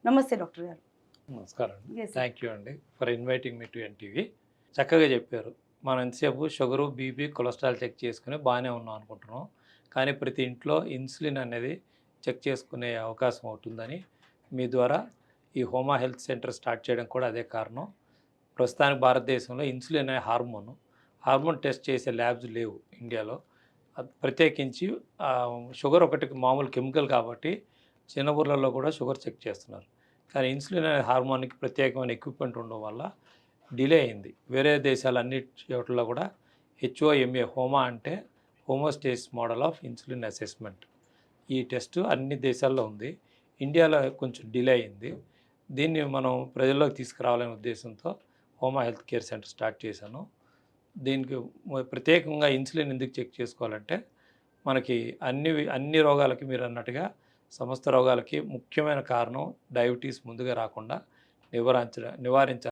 నమస్తే డాక్టర్ గారు. నమస్కారం అండి. యెస్. థ్యాంక్ యూ అండి for inviting me to NTV. చక్కగా చెప్పారు. మనం ఎంతసేపు షుగరు, బీపీ, కొలెస్ట్రాల్ చెక్ చేసుకుని బాగానే ఉన్నాం అనుకుంటున్నాం. కానీ ప్రతి ఇంట్లో ఇన్సులిన్ అనేది చెక్ చేసుకునే అవకాశం అవుతుందని మీ ద్వారా ఈ హోమా హెల్త్ సెంటర్ స్టార్ట్ చేయడం కూడా అదే కారణం. ప్రస్తుతానికి భారతదేశంలో ఇన్సులిన్ అనే హార్మోన్ టెస్ట్ చేసే ల్యాబ్స్ లేవు ఇండియాలో. ప్రత్యేకించి షుగర్ ఒకటి మామూలు కెమికల్ కాబట్టి చిన్న ఊర్లలో కూడా షుగర్ చెక్ చేస్తున్నారు. కానీ ఇన్సులిన్ అనే హార్మోన్కి ప్రత్యేకమైన ఎక్విప్మెంట్ ఉండడం వల్ల డిలే అయింది. వేరే దేశాలు అన్ని చోట్ల కూడా హెచ్ఓఎంఏ హోమా అంటే హోమోస్టేసిస్ మోడల్ ఆఫ్ ఇన్సులిన్ అసెస్మెంట్, ఈ టెస్ట్ అన్ని దేశాల్లో ఉంది. ఇండియాలో కొంచెం డిలే అయింది. దీన్ని మనం ప్రజల్లోకి తీసుకురావాలనే ఉద్దేశంతో హోమా హెల్త్ కేర్ సెంటర్ స్టార్ట్ చేశాను. దీనికి ప్రత్యేకంగా ఇన్సులిన్ ఎందుకు చెక్ చేసుకోవాలంటే మనకి అన్ని రోగాలకి మీరు అన్నట్టుగా సమస్త రోగాలకి ముఖ్యమైన కారణం డయాబెటీస్ ముందుగా రాకుండా నివారించాలి.